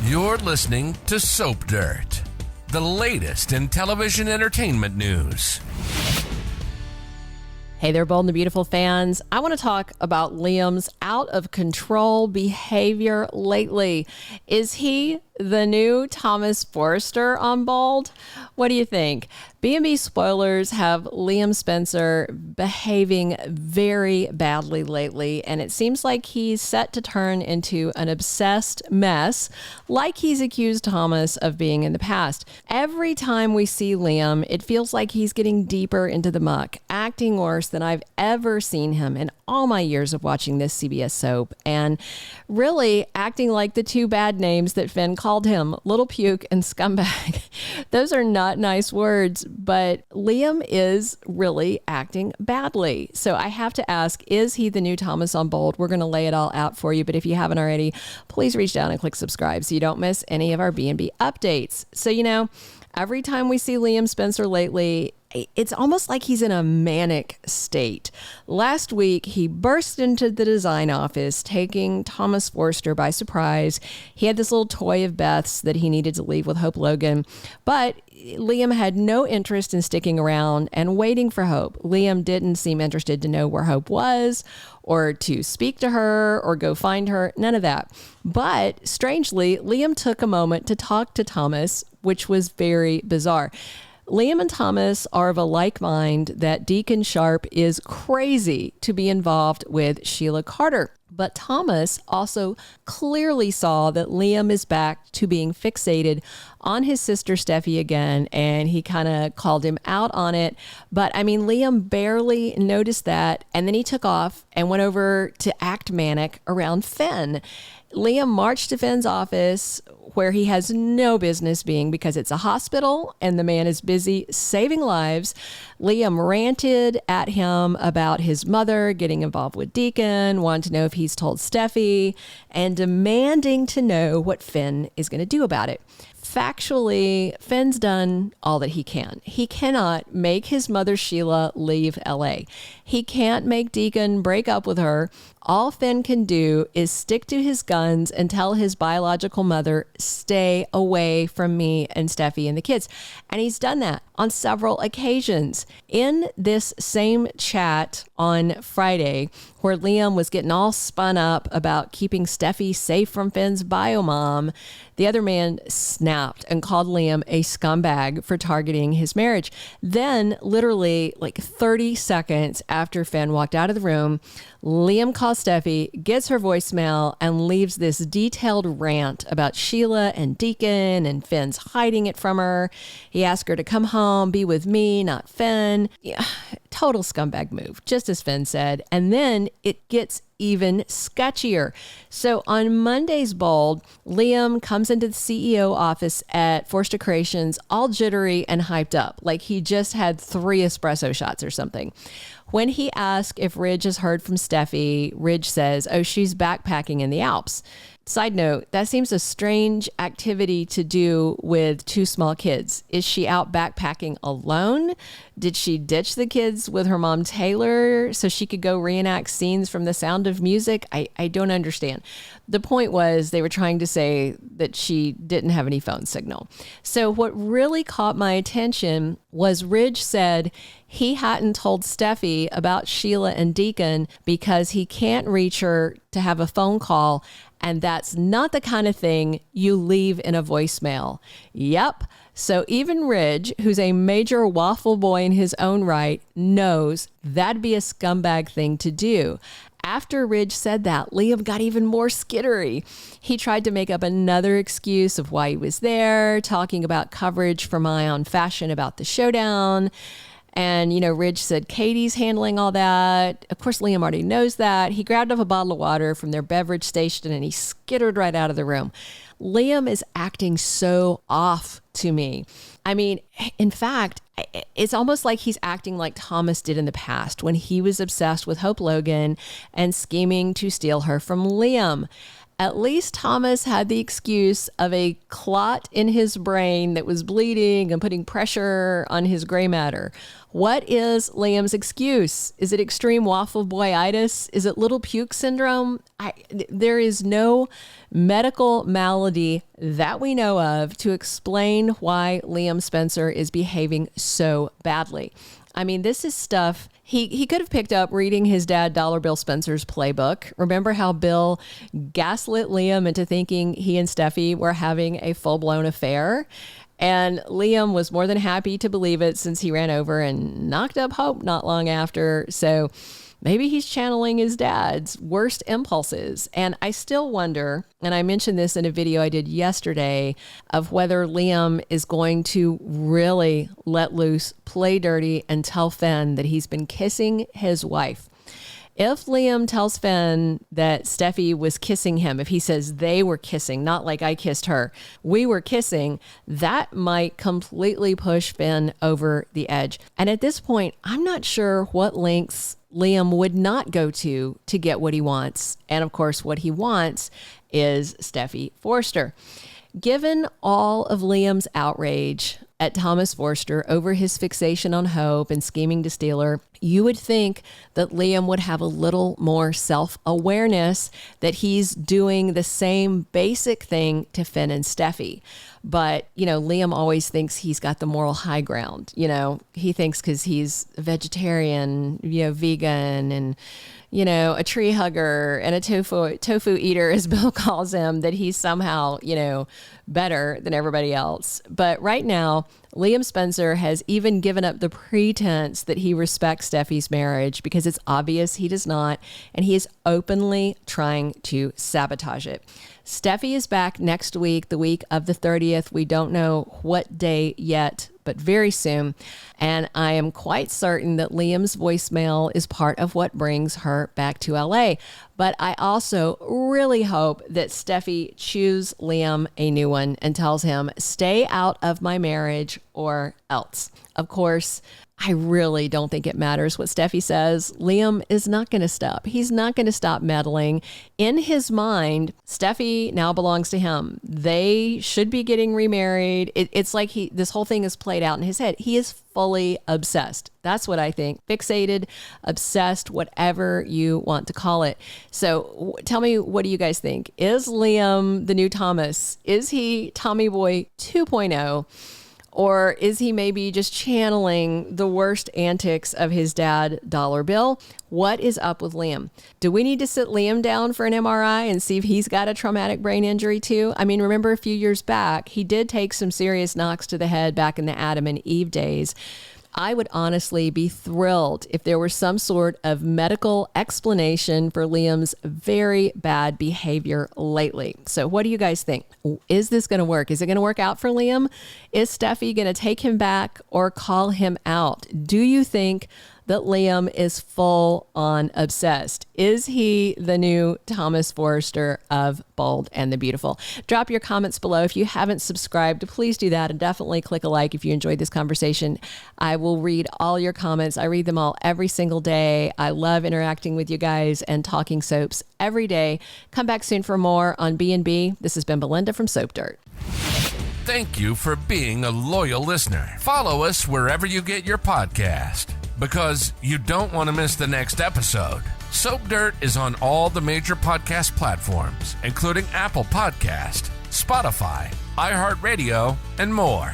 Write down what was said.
You're listening to Soap Dirt, the latest in television entertainment news. Hey there, Bold and the Beautiful fans. I want to talk about Liam's out of control behavior lately. Is he the new Thomas Forrester on Bold? What do you think? B&B spoilers have Liam Spencer behaving very badly lately, and it seems like he's set to turn into an obsessed mess, like he's accused Thomas of being in the past. Every time we see Liam, it feels like he's getting deeper into the muck, acting worse than I've ever seen him in all my years of watching this CBS soap, and really acting like the two bad names that Finn called him, Little Puke and Scumbag. Those are not nice words, but Liam is really acting badly. So I have to ask, is he the new Thomas on Bold? We're going to lay it all out for you, but if you haven't already, please reach down and click subscribe so you don't miss any of our B&B updates. So, every time we see Liam Spencer lately, it's almost like he's in a manic state. Last week, he burst into the design office, taking Thomas Forrester by surprise. He had this little toy of Beth's that he needed to leave with Hope Logan, but Liam had no interest in sticking around and waiting for Hope. Liam didn't seem interested to know where Hope was or to speak to her or go find her, none of that. But strangely, Liam took a moment to talk to Thomas, which was very bizarre. Liam and Thomas are of a like mind that Deacon Sharpe is crazy to be involved with Sheila Carter. But Thomas also clearly saw that Liam is back to being fixated on his sister Steffy again, and he kind of called him out on it. But Liam barely noticed that, and then he took off and went over to act manic around Finn. Liam marched to Finn's office, where he has no business being because it's a hospital and the man is busy saving lives. Liam ranted at him about his mother getting involved with Deacon, wanting to know if he's told Steffy, and demanding to know what Finn is going to do about it. Factually, Finn's done all that he can. He cannot make his mother Sheila leave LA. He can't make Deacon break up with her. All Finn can do is stick to his guns and tell his biological mother, stay away from me and Steffy and the kids. And he's done that on several occasions. In this same chat on Friday, where Liam was getting all spun up about keeping Steffy safe from Finn's biomom, the other man snapped and called Liam a scumbag for targeting his marriage. Then, literally like 30 seconds after Finn walked out of the room, Liam calls Steffy, gets her voicemail, and leaves this detailed rant about Sheila and Deacon and Finn's hiding it from her. He asked her to come home, be with me, not Finn. Yeah, total scumbag move, just as Finn said. And then it gets even sketchier. So on Monday's Bold, Liam comes into the CEO office at Forrester Creations all jittery and hyped up, like he just had 3 espresso shots or something. When he asked if Ridge has heard from Steffy, Ridge says, oh, she's backpacking in the Alps. Side note, that seems a strange activity to do with 2 small kids. Is she out backpacking alone? Did she ditch the kids with her mom Taylor so she could go reenact scenes from The Sound of Music? I don't understand. The point was they were trying to say that she didn't have any phone signal. So what really caught my attention was Ridge said he hadn't told Steffy about Sheila and Deacon because he can't reach her to have a phone call, and that's not the kind of thing you leave in a voicemail. Yep. So even Ridge, who's a major waffle boy in his own right, knows that'd be a scumbag thing to do. After Ridge said that, Liam got even more skittery. He tried to make up another excuse of why he was there, talking about coverage from Eye on Fashion about the showdown. And, Ridge said Katie's handling all that. Of course, Liam already knows that. He grabbed up a bottle of water from their beverage station and he skittered right out of the room. Liam is acting so off to me. In fact, it's almost like he's acting like Thomas did in the past when he was obsessed with Hope Logan and scheming to steal her from Liam. At least Thomas had the excuse of a clot in his brain that was bleeding and putting pressure on his gray matter. What is Liam's excuse? Is it extreme waffle boyitis? Is it little puke syndrome? There is no medical malady that we know of to explain why Liam Spencer is behaving so badly. I mean, this is stuff he could have picked up reading his dad, Dollar Bill Spencer's playbook. Remember how Bill gaslit Liam into thinking he and Steffy were having a full-blown affair? And Liam was more than happy to believe it since he ran over and knocked up Hope not long after. So maybe he's channeling his dad's worst impulses. And I still wonder, and I mentioned this in a video I did yesterday, of whether Liam is going to really let loose, play dirty, and tell Finn that he's been kissing his wife. If Liam tells Finn that Steffy was kissing him, if he says they were kissing, not like I kissed her, we were kissing, that might completely push Finn over the edge. And at this point, I'm not sure what lengths Liam would not go to get what he wants. And of course, what he wants is Steffy Forrester. Given all of Liam's outrage at Thomas Forrester over his fixation on Hope and scheming to steal her, you would think that Liam would have a little more self-awareness that he's doing the same basic thing to Finn and Steffy. But, Liam always thinks he's got the moral high ground. He thinks because he's a vegetarian, vegan, and, a tree hugger and a tofu eater, as Bill calls him, that he's somehow, better than everybody else. But right now, Liam Spencer has even given up the pretense that he respects Steffy's marriage because it's obvious he does not, and he is openly trying to sabotage it. Steffy is back next week, the week of the 30th. We don't know what day yet, but very soon. And I am quite certain that Liam's voicemail is part of what brings her back to LA. But I also really hope that Steffy chews Liam a new one and tells him, stay out of my marriage or else. Of course, I really don't think it matters what Steffy says. Liam is not going to stop. He's not going to stop meddling. In his mind, Steffy now belongs to him. They should be getting remarried. It's like this whole thing is played out in his head. He is fully obsessed. That's what I think. Fixated, obsessed, whatever you want to call it. So tell me, what do you guys think? Is Liam the new Thomas? Is he Tommy Boy 2.0? Or is he maybe just channeling the worst antics of his dad, Dollar Bill? What is up with Liam? Do we need to sit Liam down for an MRI and see if he's got a traumatic brain injury too? I mean, remember a few years back, he did take some serious knocks to the head back in the Adam and Eve days. I would honestly be thrilled if there were some sort of medical explanation for Liam's very bad behavior lately. So what do you guys think? Is this going to work? Is it going to work out for Liam? Is Steffy going to take him back or call him out? Do you think that Liam is full on obsessed? Is he the new Thomas Forrester of Bold and the Beautiful? Drop your comments below. If you haven't subscribed, please do that, and definitely click a like if you enjoyed this conversation. I will read all your comments. I read them all every single day. I love interacting with you guys and talking soaps every day. Come back soon for more on B&B. This has been Belinda from Soap Dirt. Thank you for being a loyal listener. Follow us wherever you get your podcast, because you don't want to miss the next episode. Soap Dirt is on all the major podcast platforms, including Apple Podcast, Spotify, iHeartRadio, and more.